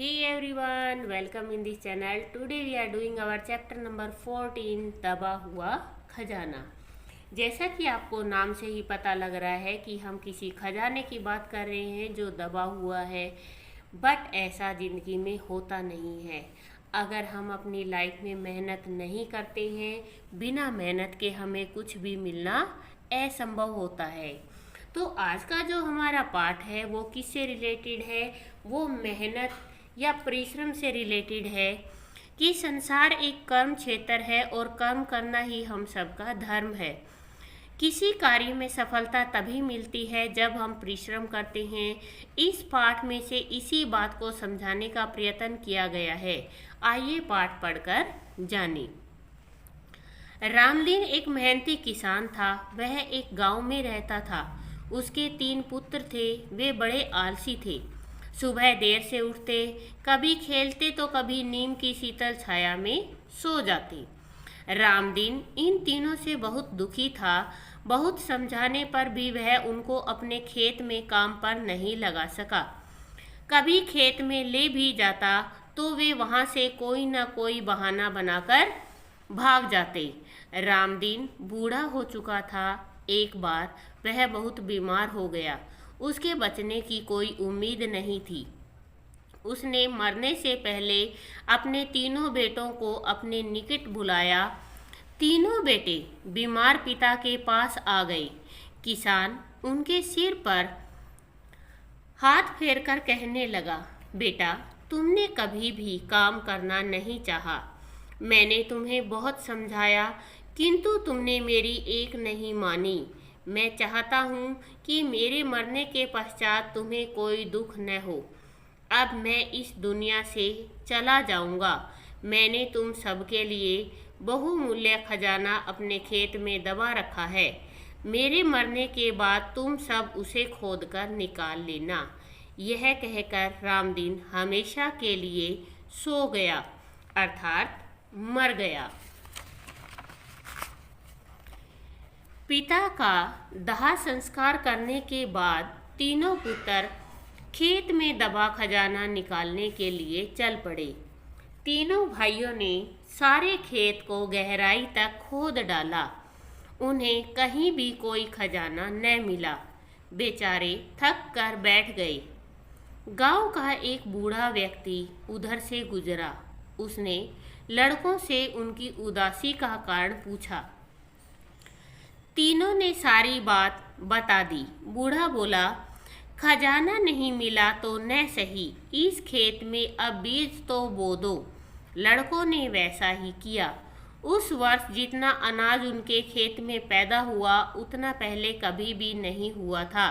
Hey everyone, welcome in this channel. Today we are doing our chapter number 14 दबा हुआ खजाना। जैसा कि आपको नाम से ही पता लग रहा है कि हम किसी खजाने की बात कर रहे हैं जो दबा हुआ है, बट ऐसा ज़िंदगी में होता नहीं है। अगर हम अपनी लाइफ में मेहनत नहीं करते हैं, बिना मेहनत के हमें कुछ भी मिलना असंभव होता है। तो आज का जो हमारा पाठ है वो किससे रिलेटेड है? वो मेहनत या परिश्रम से रिलेटेड है कि संसार एक कर्म क्षेत्र है और कर्म करना ही हम सबका धर्म है। किसी कार्य में सफलता तभी मिलती है जब हम परिश्रम करते हैं। इस पाठ में से इसी बात को समझाने का प्रयत्न किया गया है। आइए पाठ पढ़कर जानें। रामदीन एक मेहनती किसान था। वह एक गांव में रहता था। उसके 3 पुत्र थे। वे बड़े आलसी थे। सुबह देर से उठते, कभी खेलते तो कभी नीम की शीतल छाया में सो जाते। रामदीन इन तीनों से बहुत दुखी था। बहुत समझाने पर भी वह उनको अपने खेत में काम पर नहीं लगा सका। कभी खेत में ले भी जाता तो वे वहां से कोई न कोई बहाना बनाकर भाग जाते। रामदीन बूढ़ा हो चुका था। एक बार वह बहुत बीमार हो गया। उसके बचने की कोई उम्मीद नहीं थी। उसने मरने से पहले अपने तीनों बेटों को अपने निकट बुलाया। तीनों बेटे बीमार पिता के पास आ गए। किसान उनके सिर पर हाथ फेरकर कहने लगा, बेटा, तुमने कभी भी काम करना नहीं चाहा। मैंने तुम्हें बहुत समझाया, किंतु तुमने मेरी एक नहीं मानी। मैं चाहता हूँ कि मेरे मरने के पश्चात तुम्हें कोई दुख न हो। अब मैं इस दुनिया से चला जाऊँगा। मैंने तुम सबके लिए बहुमूल्य खजाना अपने खेत में दबा रखा है। मेरे मरने के बाद तुम सब उसे खोदकर निकाल लेना। यह कहकर रामदीन हमेशा के लिए सो गया, अर्थात मर गया। पिता का दाह संस्कार करने के बाद तीनों पुत्र खेत में दबा खजाना निकालने के लिए चल पड़े। तीनों भाइयों ने सारे खेत को गहराई तक खोद डाला। उन्हें कहीं भी कोई खजाना न मिला। बेचारे थक कर बैठ गए। गांव का एक बूढ़ा व्यक्ति उधर से गुजरा। उसने लड़कों से उनकी उदासी का कारण पूछा। तीनों ने सारी बात बता दी। बूढ़ा बोला, खजाना नहीं मिला तो न सही, इस खेत में अब बीज तो बो दो। लड़कों ने वैसा ही किया। उस वर्ष जितना अनाज उनके खेत में पैदा हुआ उतना पहले कभी भी नहीं हुआ था।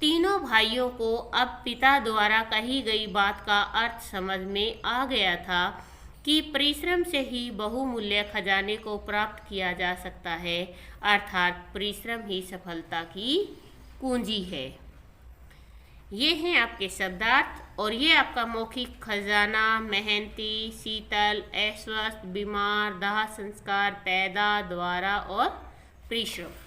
तीनों भाइयों को अब पिता द्वारा कही गई बात का अर्थ समझ में आ गया था कि परिश्रम से ही बहुमूल्य खजाने को प्राप्त किया जा सकता है, अर्थात परिश्रम ही सफलता की कुंजी है। ये हैं आपके शब्दार्थ और ये आपका मौखिक खजाना, मेहनती, शीतल, अस्वस्थ, बीमार, दाह संस्कार, पैदा, द्वारा और परिश्रम।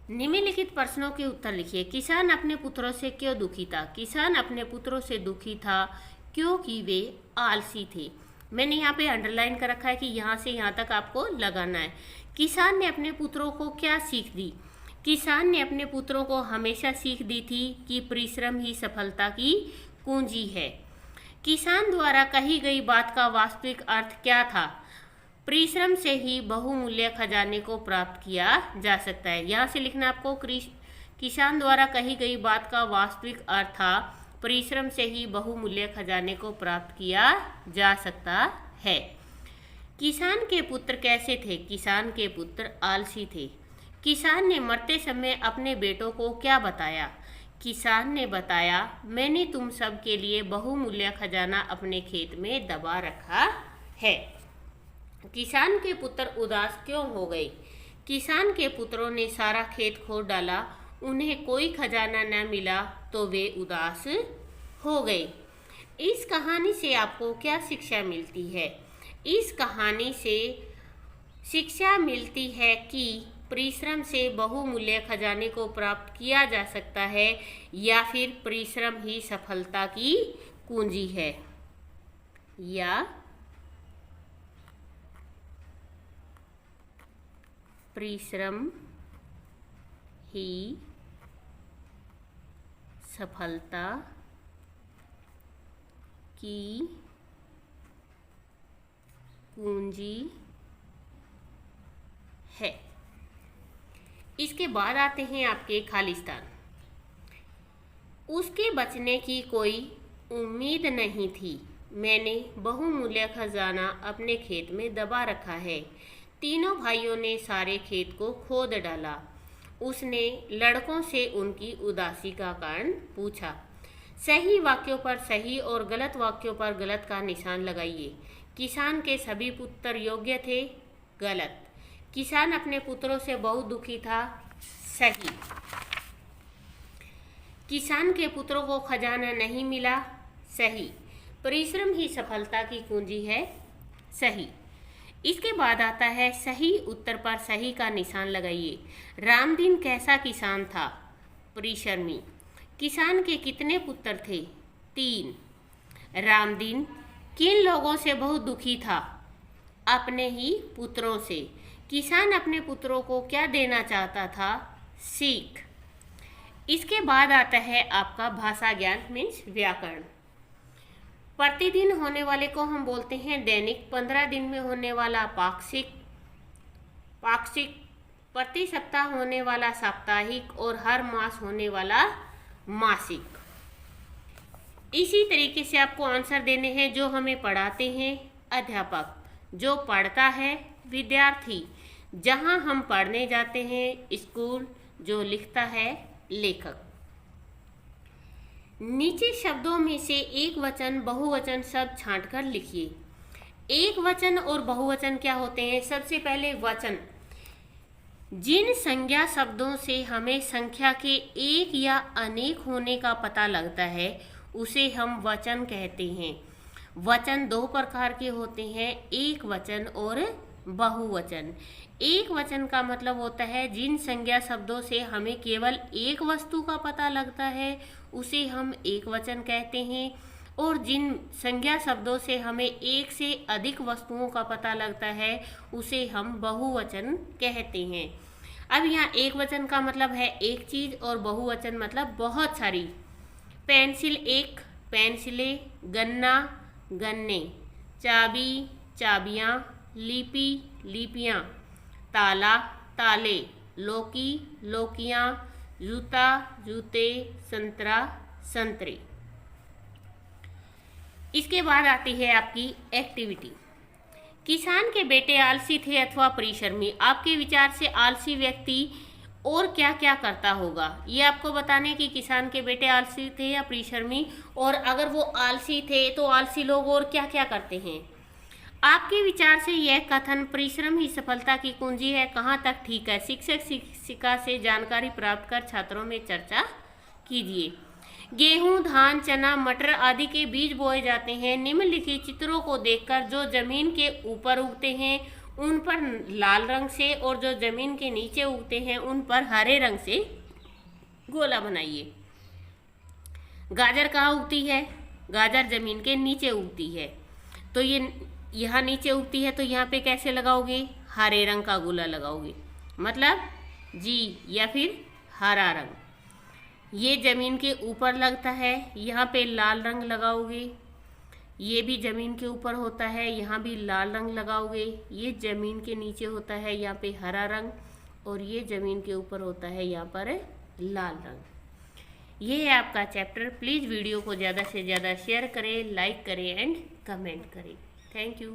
निम्नलिखित प्रश्नों के उत्तर लिखिए। किसान अपने पुत्रों से क्यों दुखी था? किसान अपने पुत्रों से दुखी था क्योंकि वे आलसी थे। मैंने यहाँ पे अंडरलाइन कर रखा है कि यहाँ से यहाँ तक आपको लगाना है। किसान ने अपने पुत्रों को क्या सीख दी? किसान ने अपने पुत्रों को हमेशा सीख दी थी कि परिश्रम ही सफलता की कुंजी है। किसान द्वारा कही गई बात का वास्तविक अर्थ क्या था? परिश्रम से ही बहुमूल्य खजाने को प्राप्त किया जा सकता है। यहाँ से लिखना आपको, किसान द्वारा कही गई बात का वास्तविक अर्थ था परिश्रम से ही बहुमूल्य खजाने को प्राप्त किया जा सकता है। किसान के पुत्र कैसे थे? किसान के पुत्र आलसी थे। किसान ने मरते समय अपने बेटों को क्या बताया? किसान ने बताया, मैंने तुम सब के लिए बहुमूल्य खजाना अपने खेत में दबा रखा है। किसान के पुत्र उदास क्यों हो गए? किसान के पुत्रों ने सारा खेत खोद डाला। उन्हें कोई खजाना न मिला तो वे उदास हो गए। इस कहानी से आपको क्या शिक्षा मिलती है? इस कहानी से शिक्षा मिलती है कि परिश्रम से बहुमूल्य खजाने को प्राप्त किया जा सकता है, या फिर परिश्रम ही सफलता की कुंजी है, या परिश्रम ही सफलता की कुंजी है। इसके बाद आते हैं आपके खालिस्तान। उसके बचने की कोई उम्मीद नहीं थी। मैंने बहुमूल्य खजाना अपने खेत में दबा रखा है। तीनों भाइयों ने सारे खेत को खोद डाला। उसने लड़कों से उनकी उदासी का कारण पूछा। सही वाक्यों पर सही और गलत वाक्यों पर गलत का निशान लगाइए। किसान के सभी पुत्र योग्य थे। गलत। किसान अपने पुत्रों से बहुत दुखी था। सही। किसान के पुत्रों को खजाना नहीं मिला। सही। परिश्रम ही सफलता की कुंजी है। सही। इसके बाद आता है सही उत्तर पर सही का निशान लगाइए। रामदीन कैसा किसान था? परिश्रमी। किसान के कितने पुत्र थे? 3। रामदीन किन लोगों से बहुत दुखी था? अपने ही पुत्रों से। किसान अपने पुत्रों को क्या देना चाहता था? सीख। इसके बाद आता है आपका भाषा ज्ञान मीन्स व्याकरण। प्रतिदिन होने वाले को हम बोलते हैं दैनिक, 15 दिन में होने वाला पाक्षिक, प्रति सप्ताह होने वाला साप्ताहिक और हर मास होने वाला मासिक। इसी तरीके से आपको आंसर देने हैं। जो हमें पढ़ाते हैं अध्यापक, जो पढ़ता है विद्यार्थी, जहां हम पढ़ने जाते हैं स्कूल, जो लिखता है लेखक। नीचे शब्दों में से एक वचन बहुवचन शब्द छांटकर लिखिए। एक वचन और बहुवचन क्या होते हैं? सबसे पहले वचन, जिन संज्ञा शब्दों से हमें संख्या के एक या अनेक होने का पता लगता है उसे हम वचन कहते हैं। वचन 2 प्रकार के होते हैं, एक वचन और बहुवचन। एक वचन का मतलब होता है जिन संज्ञा शब्दों से हमें केवल एक वस्तु का पता लगता है उसे हम एक वचन कहते हैं, और जिन संज्ञा शब्दों से हमें एक से अधिक वस्तुओं का पता लगता है उसे हम बहुवचन कहते हैं। अब यहाँ एक वचन का मतलब है एक चीज़ और बहुवचन मतलब बहुत सारी। पेंसिल एक पेंसिलें, गन्ना गन्ने, चाबी चाबियाँ, लिपि लिपियाँ, ताला ताले, लौकी लौकियाँ, जूता जूते, संतरा संतरे। इसके बाद आती है आपकी एक्टिविटी। किसान के बेटे आलसी थे अथवा परिश्रमी। आपके विचार से आलसी व्यक्ति और क्या क्या करता होगा? ये आपको बताने कि किसान के बेटे आलसी थे या परिश्रमी, और अगर वो आलसी थे तो आलसी लोग और क्या क्या करते हैं। आपके विचार से यह कथन परिश्रम ही सफलता की कुंजी है कहाँ तक ठीक है? शिक्षक शिक्षिका से जानकारी प्राप्त कर छात्रों में चर्चा कीजिए। गेहूं, धान, चना, मटर आदि के बीज बोए जाते हैं। निम्नलिखित चित्रों को देखकर जो जमीन के ऊपर उगते हैं उन पर लाल रंग से, और जो जमीन के नीचे उगते हैं उन पर हरे रंग से गोला बनाइए। गाजर कहाँ उगती है? गाजर जमीन के नीचे उगती है, तो ये यहाँ नीचे उगती है, तो यहाँ पे कैसे लगाओगे? हरे रंग का गोला लगाओगे, मतलब जी या फिर हरा रंग। ये जमीन के ऊपर लगता है, यहाँ पे लाल रंग लगाओगे। ये भी जमीन के ऊपर होता है, यहाँ भी लाल रंग लगाओगे। ये जमीन के नीचे होता है, यहाँ पे हरा रंग, और ये जमीन के ऊपर होता है, यहाँ पर लाल रंग। ये है आपका चैप्टर। प्लीज़ वीडियो को ज़्यादा से ज़्यादा शेयर करें, लाइक करें एंड कमेंट करें। Thank you.